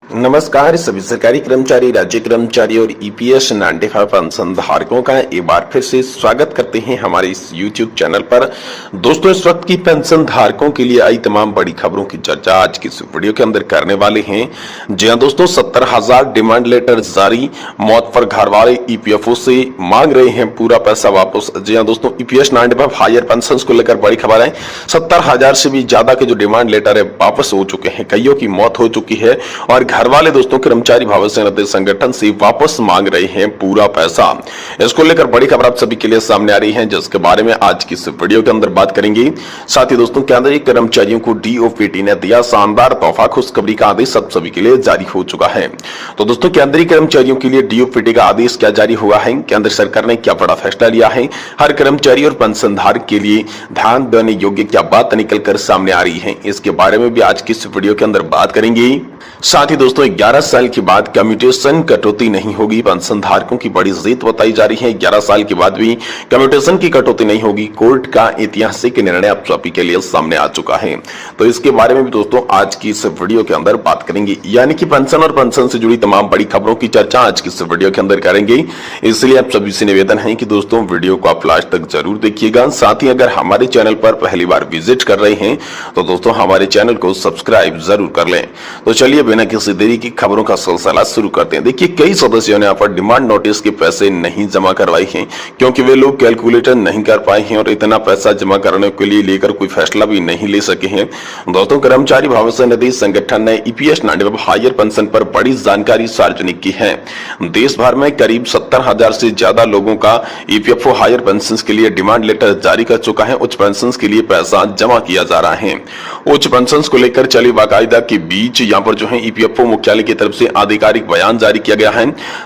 नमस्कार सभी सरकारी कर्मचारी, राज्य कर्मचारी और ईपीएस 95 पेंशन धारकों का एक बार फिर से स्वागत करते हैं हमारे इस YouTube चैनल पर। दोस्तों, इस वक्त की पेंशन धारकों के लिए आई तमाम बड़ी खबरों की चर्चा आज की इस वीडियो के अंदर करने वाले हैं। जी हां दोस्तों, 70,000 डिमांड लेटर जारी, मौत पर घर वाले ईपीएफओ से मांग रहे हैं पूरा पैसा वापस। जी हां दोस्तों, ईपीएस 95 हायर पेंशन को लेकर बड़ी खबर है। 70,000 से भी ज्यादा के जो डिमांड लेटर है वापस हो चुके हैं, कईयों की मौत हो चुकी है और घर वाले दोस्तों कर्मचारी भविष्य निधि संगठन से वापस मांग रहे हैं पूरा पैसा। इसको लेकर बड़ी खबर आप सभी के लिए सामने आ रही है, जिसके बारे में आज की इस वीडियो के अंदर बात करेंगे। साथ ही दोस्तों, केंद्रीय कर्मचारियों को डीओपीटी ने दिया शानदार तोहफा, खुशखबरी का आदेश सब सभी के लिए जारी हो चुका है। तो दोस्तों, केंद्रीय कर्मचारियों के लिए डीओपीटी का आदेश क्या जारी हुआ है, केंद्र सरकार ने क्या बड़ा फैसला लिया है, हर कर्मचारी और पेंशनधारक के लिए ध्यान देने योग्य क्या बात निकलकर सामने आ रही है, इसके बारे में भी आज की इस वीडियो के अंदर बात करेंगे। साथ ही दोस्तों, 11 साल के बाद कम्यूटेशन कटौती नहीं होगी, पेंशन धारकों की बड़ी जीत बताई जा रही है। 11 साल के बाद भी कम्यूटेशन की कटौती नहीं होगी, कोर्ट का ऐतिहासिक निर्णय आप सभी के लिए सामने आ चुका है। तो इसके बारे में भी दोस्तों आज की इस वीडियो के अंदर बात करेंगे, यानी कि पेंशन और पेंशन से जुड़ी तमाम बड़ी खबरों की चर्चा आज की इस वीडियो के अंदर करेंगे। इसलिए आप सभी से निवेदन है कि दोस्तों वीडियो को आप लास्ट तक जरूर देखिएगा। साथ ही अगर हमारे चैनल पर पहली बार विजिट कर रहे हैं तो दोस्तों हमारे चैनल को सब्सक्राइब जरूर कर लें। तो चलिए बिना किसी देरी की खबरों का सिलसिला शुरू करते हैं। देखिए, कई सदस्यों ने यहाँ पर डिमांड नोटिस के पैसे नहीं जमा करवाए हैं, क्योंकि वे लोग कैलकुलेटर नहीं कर पाए हैं और इतना पैसा जमा करने के लिए लेकर कोई फैसला भी नहीं ले सके हैं। दोस्तों, कर्मचारी भविष्य निधि संगठन ने ईपीएस 95 हायर पेंशन पर बड़ी जानकारी सार्वजनिक की है। देश भर में करीब 70,000 से ज्यादा लोगों का ईपीएफओ हायर पेंशन के लिए डिमांड लेटर जारी कर चुका है। उच्च पेंशन के लिए पैसा जमा किया जा रहा है। उच्च पेंशन को लेकर चली बाकायदा के बीच यहाँ पर जो है ईपीएफओ मुख्यालय की तरफ से आधिकारिक बयान जारी किया गया है,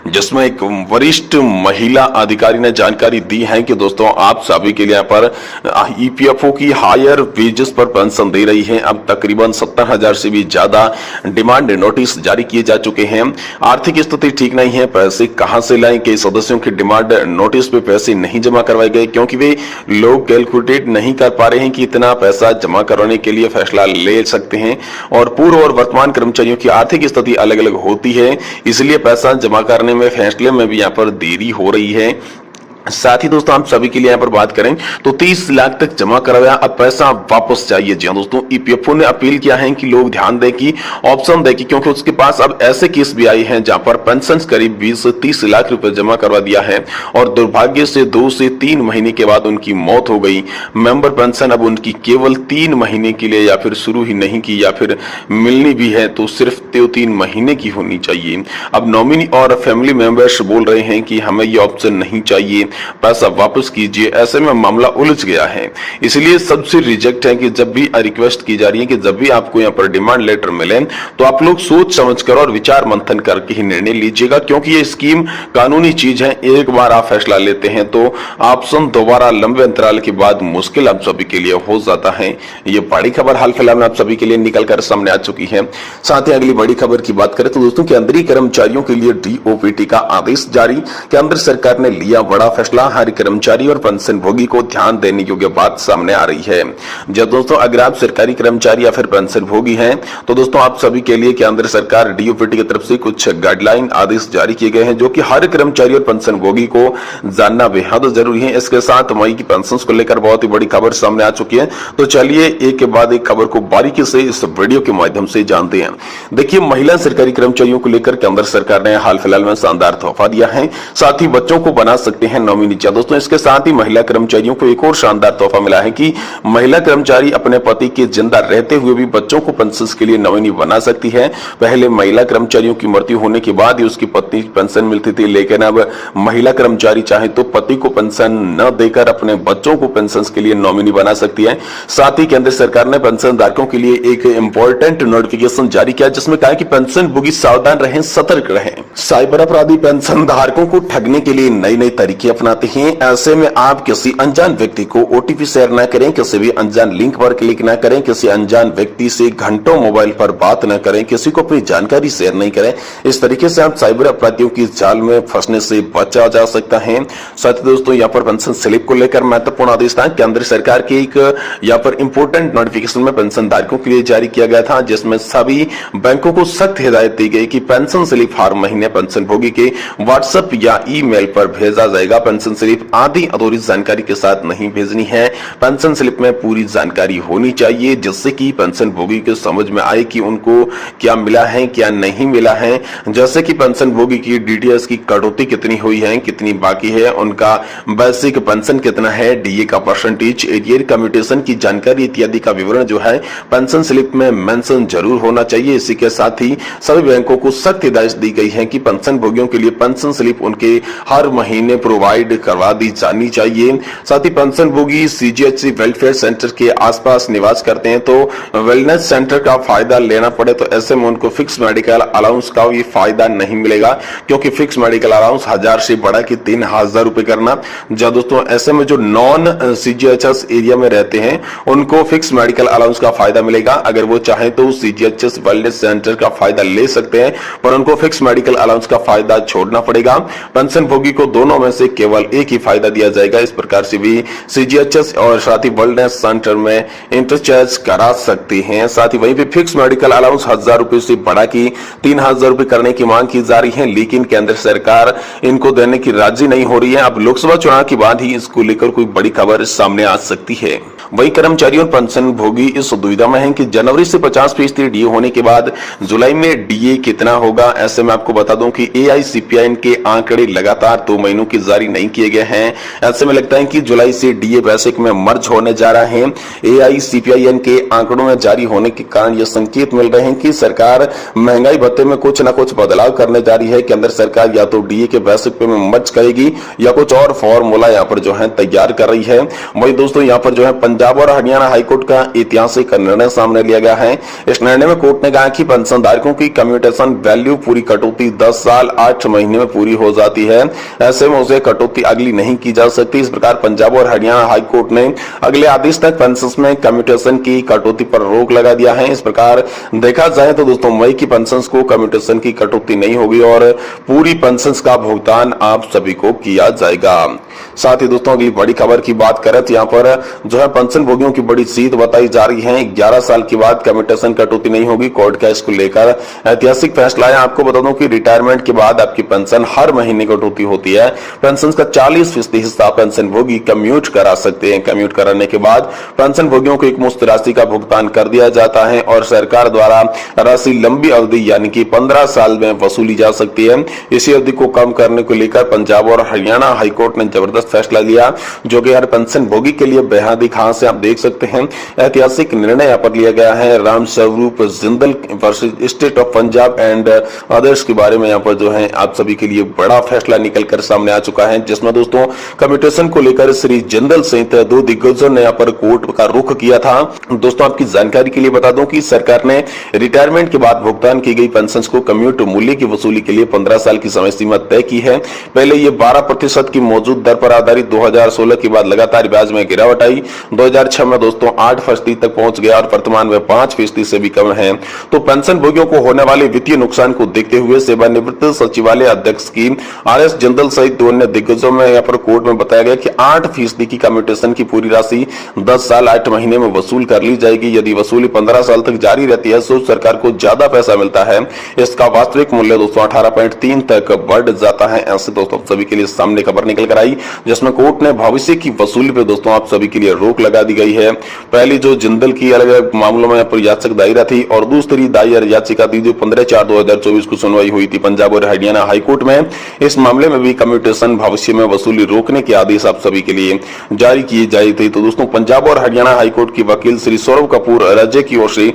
जिसमें एक वरिष्ठ महिला अधिकारी ने जानकारी दी है कि दोस्तों आप सभी के लिए यहाँ पर ईपीएफओ की हायर वेजेस पर पेंशन दे रही है। अब तकरीबन 70,000 से भी ज्यादा डिमांड नोटिस जारी किए जा चुके हैं। आर्थिक स्थिति ठीक नहीं है, पैसे कहां से लाएं। कई सदस्यों की डिमांड नोटिस पे पैसे नहीं जमा करवाए गए, क्योंकि वे लोग कैलकुलेट नहीं कर पा रहे हैं कि इतना पैसा जमा करवाने के लिए फैसला ले सकते हैं। और पूर्व और वर्तमान कर्मचारियों की आर्थिक स्थिति अलग अलग होती है, इसलिए पैसा जमा करने में फैसले में भी यहाँ पर देरी हो रही है। साथ ही दोस्तों, आप सभी के लिए यहाँ पर बात करें तो 30 लाख तक जमा करवाया, अब पैसा वापस चाहिए। जी दोस्तों, ईपीएफओ ने अपील किया है कि लोग ध्यान दें कि ऑप्शन दें, क्योंकि उसके पास अब ऐसे केस भी आए हैं जहां पर पेंशन करीब 20 से 30 लाख रुपए जमा करवा दिया है और दुर्भाग्य से 2 से 3 महीने के बाद उनकी मौत हो गई। मेंबर पेंशन अब उनकी केवल 3 महीने के लिए या फिर शुरू ही नहीं की, या फिर मिलनी भी है तो सिर्फ 3 महीने की होनी चाहिए। अब नॉमिनी और फैमिली मेंबर्स बोल रहे हैं कि हमें ये ऑप्शन नहीं चाहिए, पैसा वापस कीजिए। ऐसे में मामला उलझ गया है, इसलिए सबसे रिजेक्ट है कि जब भी रिक्वेस्ट की जा रही है कि जब भी आपको यहाँ पर डिमांड लेटर मिले तो आप लोग सोच समझकर और विचार मंथन करके ही निर्णय लीजिएगा, क्योंकि ये स्कीम कानूनी चीज है। एक बार आप फैसला लेते हैं तो ऑप्शन दोबारा लंबे अंतराल के बाद मुश्किल आप सभी के लिए हो जाता है। ये बड़ी खबर हाल फिलहाल में आप सभी के लिए निकल कर सामने आ चुकी है। साथ ही अगली बड़ी खबर की बात करें तो दोस्तों, केंद्रीय कर्मचारियों के लिए डीओपीटी का आदेश जारी। केंद्र सरकार ने लिया बड़ा फैसला, हर कर्मचारी और पेंशन भोगी को ध्यान देने योग्य बात सामने आ रही है। जब दोस्तों अगर आप सरकारी कर्मचारी या फिर पेंशन भोगी हैं तो दोस्तों आप सभी के लिए केंद्र सरकार डीओपीटी की तरफ से कुछ गाइडलाइन आदेश जारी किए गए हैं, जो कि हर कर्मचारी और पेंशन भोगी को जानना बेहद जरूरी है। इसके साथ मई की पेंशन को लेकर बहुत ही बड़ी खबर सामने आ चुकी है। तो चलिए एक के बाद एक खबर को बारीकी से इस वीडियो के माध्यम से जानते हैं। देखिए, महिला सरकारी कर्मचारियों को लेकर केंद्र सरकार ने हाल फिलहाल में शानदार तोहफा दिया है। साथ ही बच्चों को बना सकते हैं नॉमिनी। दोस्तों, इसके साथ ही महिला कर्मचारियों को एक और शानदार तोहफा मिला है कि महिला कर्मचारी अपने पति के जिंदा रहते हुए भी बच्चों को पेंशन के लिए नॉमिनी बना सकती है। पहले महिला कर्मचारियों की मृत्यु होने के बाद ही उसकी पत्नी की पेंशन मिलती थी, लेकिन अब महिला कर्मचारी चाहे तो पति को पेंशन न देकर अपने बच्चों को पेंशन के लिए नॉमिनी बना सकती है। साथ ही केंद्र सरकार ने पेंशन धारकों के लिए एक इंपॉर्टेंट नोटिफिकेशन जारी किया, जिसमें कहा कि पेंशन भोगी सावधान रहें, सतर्क रहें। साइबर अपराधी पेंशन धारकों को ठगने के लिए नई नई तरीके अपनाते हैं। ऐसे में आप किसी अनजान व्यक्ति को ओटीपी शेयर न करें, किसी भी अनजान लिंक पर क्लिक न करें, किसी अनजान व्यक्ति से घंटों मोबाइल पर बात न करें, किसी को अपनी जानकारी शेयर नहीं करें। इस तरीके से आप साइबर अपराधियों की जाल में फंसने से बचा जा सकता है। साथ ही दोस्तों यहाँ पर पेंशन स्लिप को लेकर महत्वपूर्ण आदेश था। केंद्र सरकार की एक यहाँ पर इंपोर्टेंट नोटिफिकेशन में पेंशन धारकों के लिए जारी किया गया था, जिसमें सभी बैंकों को सख्त हिदायत दी गई कि पेंशन स्लिप हर महीने पेंशन भोगी के व्हाट्सएप या ईमेल पर भेजा जाएगा। पेंशन स्लिप आधी अधूरी जानकारी के साथ नहीं भेजनी है। पेंशन स्लिप में पूरी जानकारी होनी चाहिए, जिससे कि पेंशन भोगी को समझ में आए कि उनको क्या मिला है क्या नहीं मिला है। जैसे कि पेंशन भोगी की डीटीएस की कटौती कितनी हुई है, कितनी बाकी है, उनका बेसिक पेंशन कितना है, डीए का परसेंटेज, एरियर कम्यूटेशन की जानकारी इत्यादि का विवरण जो है पेंशन स्लिप में मेंशन जरूर होना चाहिए। इसी के साथ ही सभी बैंकों को सख्त हिदायत दी गई है कि पेंशन भोगियों के लिए पेंशन स्लिप उनके हर महीने प्रोवाइड करवा दी जानी चाहिए। साथ ही पेंशन भोगी सीजीएचसी वेलफेयर सेंटर के आसपास निवास करते हैं तो वेलनेस सेंटर का फायदा लेना पड़े तो ऐसे में उनको फिक्स मेडिकल अलाउंस का ये फायदा नहीं मिलेगा, क्योंकि फिक्स मेडिकल अलाउंस 1000 से बढ़ा के 3000 रुपए करना। जब दोस्तों ऐसे में जो नॉन सीजीएचएस एरिया में रहते हैं उनको फिक्स मेडिकल अलाउंस का फायदा मिलेगा। अगर वो चाहे तो सीजीएचएस वेलनेस सेंटर का फायदा ले सकते हैं, पर उनको फिक्स मेडिकल अलाउंस का फायदा छोड़ना पड़ेगा। पेंशन भोगी को दोनों में से केवल एक ही फायदा दिया जाएगा। इस प्रकार से भी सीजीएचएस और साथ ही वेलनेस सेंटर में इंटरचेंज करा सकते हैं। साथ ही वहीं पे फिक्स मेडिकल अलाउंस 1000 रुपए से बढ़ा के 3000 रुपए करने की मांग की जा रही है, लेकिन केंद्र सरकार इनको देने की राजी नहीं हो रही है। अब लोकसभा चुनाव के बाद ही इसको लेकर कोई बड़ी खबर सामने आ सकती है। वहीं कर्मचारी और पेंशन भोगी इस दुविधा में हैं कि जनवरी से 50% डीए होने के बाद जुलाई में डीए कितना होगा। ऐसे में आपको बता दूं कि एआईसीपीआई के आंकड़े लगातार 2 महीनों की जारी नहीं किए गए हैं। ऐसे में लगता है कि जुलाई से डीए बेसिक में मर्ज होने जा रहा है। एआईसीपीआई के आंकड़ों में जारी होने के कारण यह संकेत मिल रहे हैं कि सरकार महंगाई भत्ते में कुछ न कुछ बदलाव करने जा रही है। केंद्र सरकार या तो डीए के बेसिक पे में मर्ज करेगी या कुछ और फॉर्मूला यहाँ पर जो है तैयार कर रही है। वही दोस्तों यहाँ पर जो है पंजाब और हरियाणा हाईकोर्ट का ऐतिहासिक निर्णय सामने लिया गया है। इस निर्णय में कोर्ट ने कहा कि पेंशन धारकों की कम्यूटेशन वैल्यू पूरी कटौती 10 साल 8 महीने में पूरी हो जाती है। ऐसे में उसे कटौती अगली नहीं की जा सकती। इस प्रकार पंजाब और हरियाणा हाईकोर्ट ने अगले आदेश तक पेंशन में कम्यूटेशन की कटौती पर रोक लगा दिया है। इस प्रकार देखा जाए तो दोस्तों मई की पेंशन को कम्यूटेशन की कटौती नहीं होगी और पूरी पेंशन का भुगतान आप सभी को किया जाएगा। साथ ही दोस्तों अगली बड़ी खबर की बात करें तो यहाँ पर जो है पेंशन भोगियों की बड़ी जीत बताई जा रही है। 11 साल के बाद कम्यूटेशन कटौती नहीं होगी। कोर्ट का इसको लेकर ऐतिहासिक फैसला है। आपको बता दूं कि रिटायरमेंट के बाद आपकी पेंशन हर महीने कटौती होती है। पेंशन का 40% हिस्सा पेंशन भोगी कम्यूट करा सकते हैं। कम्यूट कराने के बाद पेंशन भोगियों को एक मुश्त राशि का भुगतान कर दिया जाता है और सरकार द्वारा राशि लंबी अवधि यानी कि 15 साल में वसूली जा सकती है। इसी अवधि को कम करने को लेकर पंजाब और हरियाणा हाईकोर्ट ने जबरदस्त फैसला लिया, जो कि हर पेंशन भोगी के लिए बेहद ही खास है। आप देख सकते हैं ऐतिहासिक निर्णय यहाँ पर लिया गया है। Ram Swaroop Jindal versus state of Punjab and others के बारे में यहाँ पर जो है आप सभी के लिए बड़ा फैसला निकल कर सामने आ चुका है, जिसमें दोस्तों कम्यूटेशन को लेकर श्री जिंदल सहित 2 दिग्गजों ने यहाँ पर कोर्ट का रुख किया था। दोस्तों आपकी जानकारी के लिए बता दूं कि सरकार ने रिटायरमेंट के बाद भुगतान की गई पेंशन को कम्यूट मूल्य की वसूली के लिए 15 साल की समय सीमा तय की है। पहले ये 12% की मौजूद दर पर आधारित 2016 के बाद लगातार ब्याज में गिरावट आई। 2006 में दोस्तों 8% तक पहुंच गया और वर्तमान में 5% से भी कम है। तो पेंशन भोगियों को होने वाले वित्तीय नुकसान को देखते हुए सेवानिवृत्त सचिवालय अध्यक्ष की आरएस जिंदल सहित 2 अन्य दिग्गजों में यहाँ पर कोर्ट में बताया गया कि 8% की कम्यूटेशन की पूरी राशि 10 साल 8 महीने में वसूल कर ली जाएगी। यदि वसूली 15 साल तक जारी रहती है तो सरकार को ज्यादा पैसा मिलता है। इसका वास्तविक मूल्य दोस्तों 18.3 तक बढ़ जाता है। ऐसे दोस्तों सभी के लिए सामने खबर निकल कर आई, जिसमें कोर्ट ने भविष्य की वसूली पे दोस्तों आप सभी के लिए रोक लगा दी गई है। पहली जो जिंदल की अलग अलग मामलों में याचक दायरा थी और दूसरी दायर याचिका थी जो 15/4/2024 को सुनवाई हुई थी पंजाब और हरियाणा हाईकोर्ट में। इस मामले में भी कम्यूटेशन भविष्य में वसूली रोकने के आदेश आप सभी के लिए जारी किए जाए थे। तो दोस्तों पंजाब और हरियाणा हाईकोर्ट की वकील श्री सौरभ कपूर रजे की ओर से